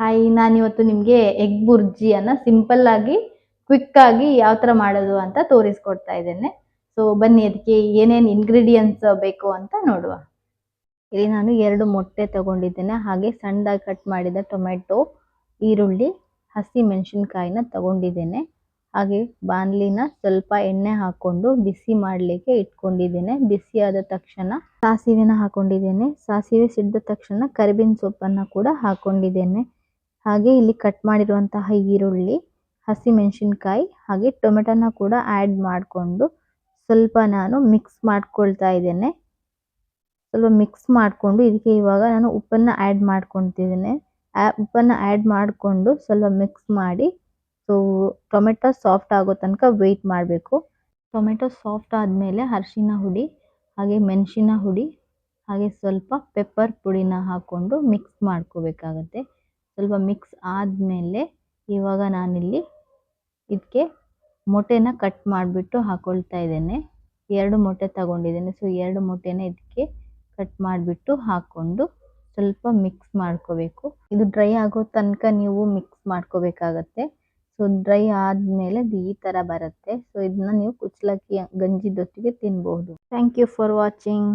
Hi, ನಾನಿವತ್ತು ನಿಮಗೆ egg ಬುರ್ಜಿಯನ್ನು simple ಆಗಿ ಕ್ವಿಕ್ ಆಗಿ ಯಾವ ಥರ ಮಾಡೋದು ಅಂತ ತೋರಿಸ್ಕೊಡ್ತಾ ಇದ್ದೇನೆ. ಸೊ ಬನ್ನಿ, ಅದಕ್ಕೆ ಏನೇನು ಇಂಗ್ರೀಡಿಯೆಂಟ್ಸ್ ಬೇಕು ಅಂತ ನೋಡುವ. ಇಲ್ಲಿ ನಾನು 2 ಮೊಟ್ಟೆ ತಗೊಂಡಿದ್ದೇನೆ, ಹಾಗೆ ಸಣ್ಣದಾಗಿ ಕಟ್ ಮಾಡಿದ ಟೊಮೆಟೊ, ಈರುಳ್ಳಿ, ಹಸಿ ಮೆಣಸಿನಕಾಯಿನ ತಗೊಂಡಿದ್ದೇನೆ. ಹಾಗೆ ಬಾಣಲಿನ ಸ್ವಲ್ಪ ಎಣ್ಣೆ ಹಾಕೊಂಡು ಬಿಸಿ ಮಾಡಲಿಕ್ಕೆ ಇಟ್ಕೊಂಡಿದ್ದೇನೆ. ಬಿಸಿ ಆದ ತಕ್ಷಣ ಸಾಸಿವೆನ ಹಾಕೊಂಡಿದ್ದೇನೆ. ಸಾಸಿವೆ ಸಿಡಿದ ತಕ್ಷಣ ಕರಿಬೇವಿನ ಸೊಪ್ಪನ್ನು ಕೂಡ ಹಾಕೊಂಡಿದ್ದೇನೆ. ಹಾಗೆ ಇಲ್ಲಿ ಕಟ್ ಮಾಡಿರುವಂತಹ ಈರುಳ್ಳಿ, ಹಸಿ ಮೆಣಸಿನಕಾಯಿ ಹಾಗೆ ಟೊಮೆಟೊನ ಕೂಡ ಆ್ಯಡ್ ಮಾಡಿಕೊಂಡು ಸ್ವಲ್ಪ ನಾನು ಮಿಕ್ಸ್ ಮಾಡ್ಕೊಳ್ತಾ ಇದ್ದೇನೆ. ಸ್ವಲ್ಪ ಮಿಕ್ಸ್ ಮಾಡಿಕೊಂಡು ಇದಕ್ಕೆ ಇವಾಗ ನಾನು ಉಪ್ಪನ್ನು ಆ್ಯಡ್ ಮಾಡ್ಕೊತಿದ್ದೇನೆ. ಉಪ್ಪನ್ನು ಆ್ಯಡ್ ಮಾಡಿಕೊಂಡು ಸ್ವಲ್ಪ ಮಿಕ್ಸ್ ಮಾಡಿ, ಸೊ ಟೊಮೆಟೊ ಸಾಫ್ಟ್ ಆಗೋ ತನಕ ವೆಯ್ಟ್ ಮಾಡಬೇಕು. ಟೊಮೆಟೊ ಸಾಫ್ಟ್ ಆದಮೇಲೆ ಅರಿಶಿನ ಹುಡಿ ಹಾಗೆ ಮೆಣಸಿನ ಹುಡಿ ಹಾಗೆ ಸ್ವಲ್ಪ ಪೆಪ್ಪರ್ ಪುಡಿನ ಹಾಕ್ಕೊಂಡು ಮಿಕ್ಸ್ ಮಾಡ್ಕೋಬೇಕಾಗತ್ತೆ. ಸ್ವಲ್ಪ ಮಿಕ್ಸ್ ಆದಮೇಲೆ ಇವಾಗ ನಾನಿಲ್ಲಿ ಇದಕ್ಕೆ ಮೊಟ್ಟೆನ ಕಟ್ ಮಾಡಿಬಿಟ್ಟು ಹಾಕ್ಕೊಳ್ತಾ ಇದ್ದೇನೆ. 2 ಮೊಟ್ಟೆ ತಗೊಂಡಿದ್ದೇನೆ. ಸೊ 2 ಮೊಟ್ಟೆನ ಇದಕ್ಕೆ ಕಟ್ ಮಾಡಿಬಿಟ್ಟು ಹಾಕ್ಕೊಂಡು ಸ್ವಲ್ಪ ಮಿಕ್ಸ್ ಮಾಡ್ಕೋಬೇಕು. ಇದು ಡ್ರೈ ಆಗೋ ತನಕ ನೀವು ಮಿಕ್ಸ್ ಮಾಡ್ಕೋಬೇಕಾಗತ್ತೆ. ಸೊ ಡ್ರೈ ಆದಮೇಲೆ ಇದು ಈ ಥರ ಬರುತ್ತೆ. ಸೊ ಇದನ್ನ ನೀವು ಕುಚ್ಚಲಕ್ಕಿ ಗಂಜಿದೊಟ್ಟಿಗೆ ತಿನ್ಬಹುದು. Thank you for watching.